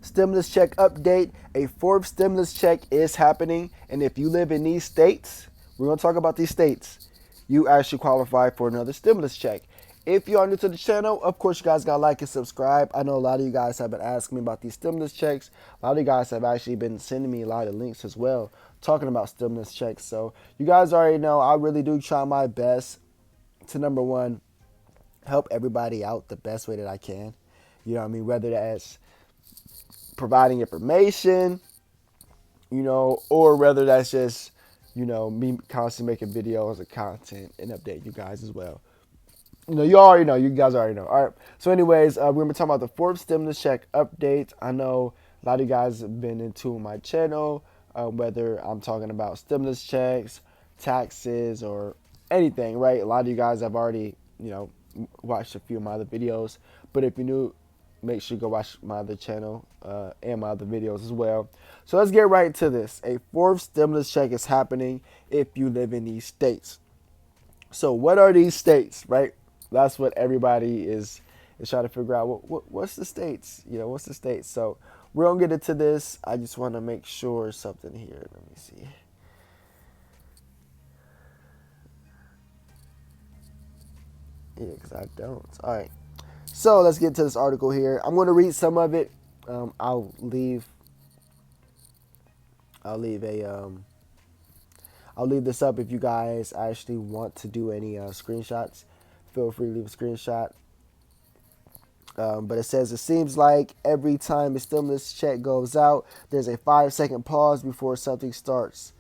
Stimulus check update. A fourth stimulus check is happening. And if you live in these states, we're going to talk about these states, you actually qualify for another stimulus check. If you are new to the channel, of course, you guys got to like and subscribe. I know a lot of you guys have been asking me about these stimulus checks. A lot of you guys have actually been sending me a lot of links as well, talking about stimulus checks. So you guys already know I really do try my best to, number one, help everybody out the best way that I can. You know what I mean? Whether that's providing information, or whether that's just, me constantly making videos of content and update you guys as well. You already know. You guys already know. All right. So anyways, we're going to be talking about the fourth stimulus check update. I know a lot of you guys have been into my channel, whether I'm talking about stimulus checks, taxes, or anything, right? A lot of you guys have already, watched a few of my other videos. But if you're new, make sure you go watch my other channel and my other videos as well. So let's get right to this. A fourth stimulus check is happening if you live in these states. So what are these states, right? That's what everybody is trying to figure out. What's the states? What's the states? So we're going to get into this. I just want to make sure something here. Let me see. Yeah, because I don't. All right. So let's get to this article here. I'm going to read some of it. I'll leave this up if you guys actually want to do any screenshots. Feel free to leave a screenshot. But it says, it seems like every time a stimulus check goes out, there's a 5-second pause before something starts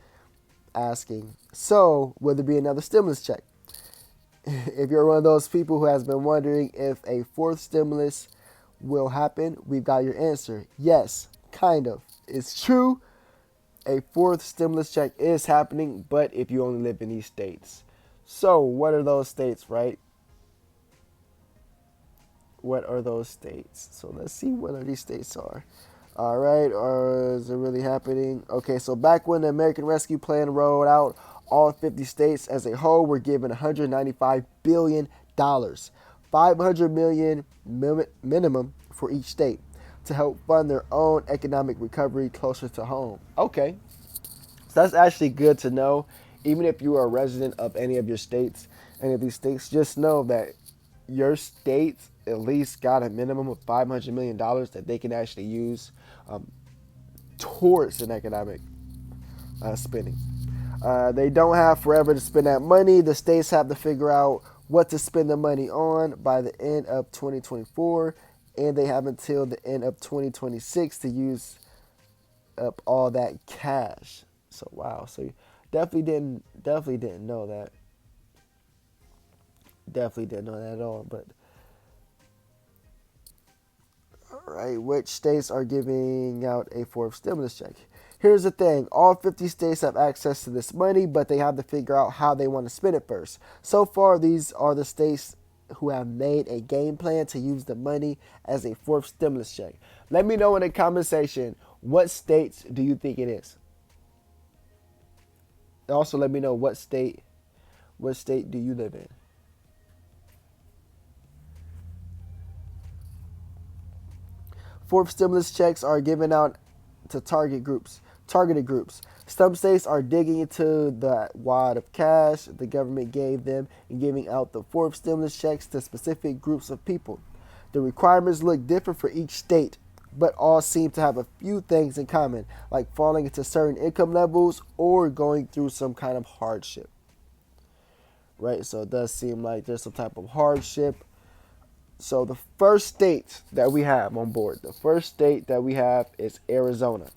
asking, so will there be another stimulus check? If you're one of those people who has been wondering if a fourth stimulus will happen, we've got your answer. Yes, kind of. It's true. A fourth stimulus check is happening, but if you only live in these states. So what are those states, right? What are those states? So let's see what these states are. All right, or is it really happening? Okay, so back when the American Rescue Plan rolled out, all 50 states as a whole were given $195 billion, $500 million minimum for each state to help fund their own economic recovery closer to home. Okay, so that's actually good to know. Even if you are a resident of any of these states, just know that your state at least got a minimum of $500 million that they can actually use towards an economic spending. They don't have forever to spend that money. The states have to figure out what to spend the money on by the end of 2024, and they have until the end of 2026 to use up all that cash. So wow, so you definitely didn't know that. Definitely didn't know that at all. But all right, which states are giving out a fourth stimulus check? Here's the thing. All 50 states have access to this money, but they have to figure out how they want to spend it first. So far, these are the states who have made a game plan to use the money as a fourth stimulus check. Let me know in the comment section, what states do you think it is? Also, let me know what state do you live in? Fourth stimulus checks are given out to targeted groups. Some states are digging into the wad of cash the government gave them and giving out the fourth stimulus checks to specific groups of people. The requirements look different for each state, but all seem to have a few things in common, like falling into certain income levels or going through some kind of hardship. Right? So it does seem like there's some type of hardship. So the first state that we have on board, is Arizona.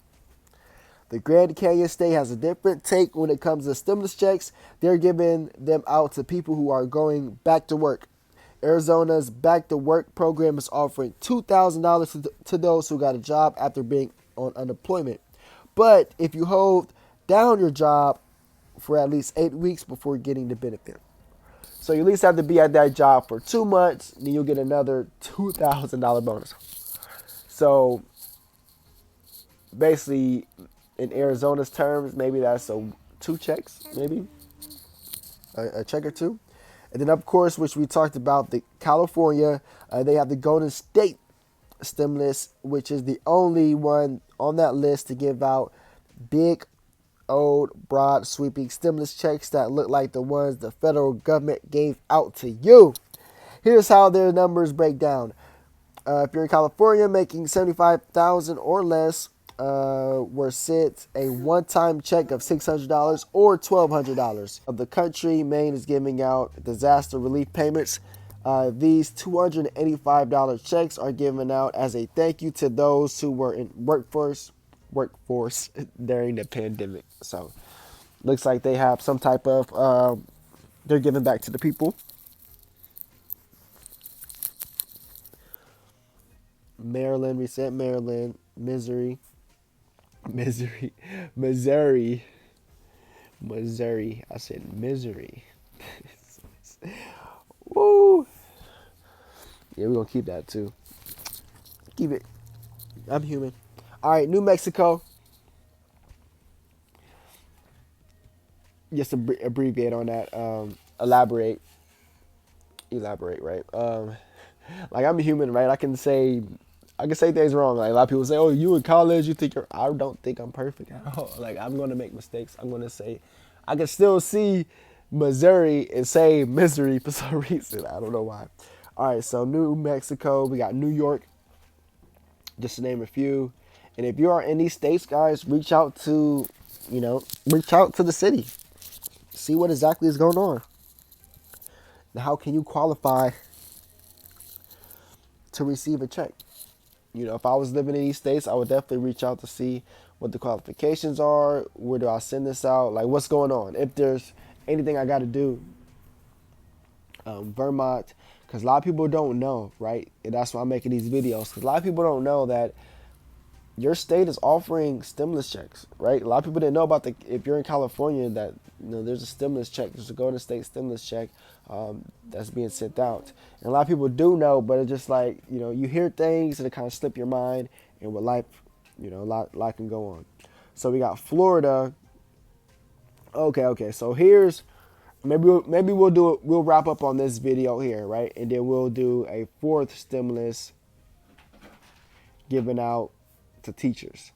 The Grand Canyon State has a different take when it comes to stimulus checks. They're giving them out to people who are going back to work. Arizona's Back to Work program is offering $2,000 to those who got a job after being on unemployment. But if you hold down your job for at least 8 weeks before getting the benefit. So you at least have to be at that job for 2 months, and then you'll get another $2,000 bonus. So basically, in Arizona's terms, maybe that's 2 checks, maybe a check or two. And then, of course, which we talked about, the California, they have the Golden State stimulus, which is the only one on that list to give out big, old, broad, sweeping stimulus checks that look like the ones the federal government gave out to you. Here's how their numbers break down. If you're in California making 75,000 or less, were sent a one-time check of $600 or $1,200. Of the country, Maine is giving out disaster relief payments. These $285 checks are given out as a thank you to those who were in workforce during the pandemic. So, looks like they have some type of they're giving back to the people. Maryland, we said Maryland, Missouri. I said misery. Woo. Yeah, we're gonna keep that too. Keep it. I'm human. All right, New Mexico. Just abbreviate on that. Elaborate, right? Like I'm a human, right? I can say things wrong. Like a lot of people say, "Oh, you in college? You think you're?" I don't think I'm perfect at all. Like I'm gonna make mistakes. I'm gonna say, I can still see Missouri and say misery for some reason. I don't know why. All right, so New Mexico, we got New York, just to name a few. And if you are in these states, guys, reach out to the city, see what exactly is going on. And how can you qualify to receive a check? If I was living in these states, I would definitely reach out to see what the qualifications are. Where do I send this out? Like, what's going on? If there's anything I got to do, Vermont, because a lot of people don't know, right? And that's why I'm making these videos. Because a lot of people don't know that your state is offering stimulus checks, right? A lot of people didn't know about if you're in California, that there's a stimulus check, there's a Golden State stimulus check that's being sent out. And a lot of people do know, but it's just like, you hear things and it kind of slip your mind, and with life, a lot can go on. So we got Florida. Okay. So here's maybe we'll wrap up on this video here, right? And then we'll do a fourth stimulus given out to teachers.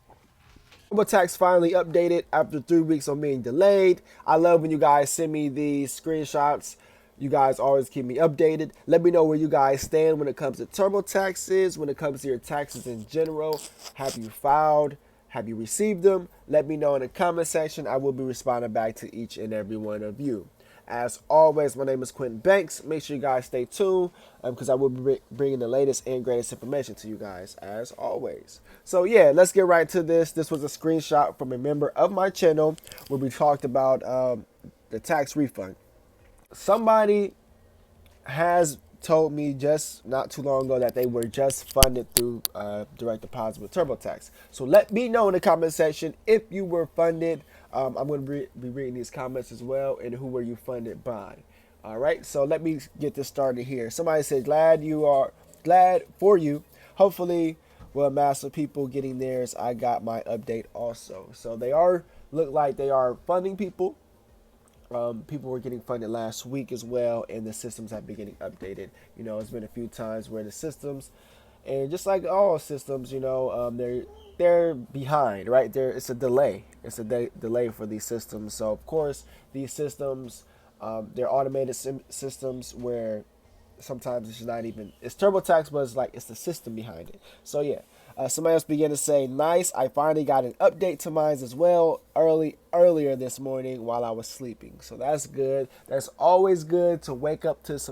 TurboTax finally updated after 3 weeks on being delayed. I love when you guys send me these screenshots. You guys always keep me updated. Let me know where you guys stand when it comes to TurboTaxes, when it comes to your taxes in general. Have you filed? Have you received them? Let me know in the comment section. I will be responding back to each and every one of you. As always, my name is QUiNTiN Banks. Make sure you guys stay tuned because I will be bringing the latest and greatest information to you guys, as always. So yeah, let's get right to this. This was a screenshot from a member of my channel where we talked about the tax refund. Somebody has told me just not too long ago that they were just funded through direct deposit with TurboTax. So let me know in the comment section if you were funded. I'm going to be reading these comments as well, and who were you funded by. All right, so let me get this started here. Somebody said, glad for you. Hopefully, we'll amass some people getting theirs. I got my update also. So look like they are funding people. People were getting funded last week as well, and the systems have been getting updated. It's been a few times where the systems, and just like all systems, they're behind, right? It's a delay. It's a delay for these systems. So of course, these systems, they're automated systems where sometimes it's not even, it's TurboTax, but it's the system behind it. So yeah. Somebody else began to say, nice, I finally got an update to mine as well earlier this morning while I was sleeping. So that's good. That's always good to wake up to some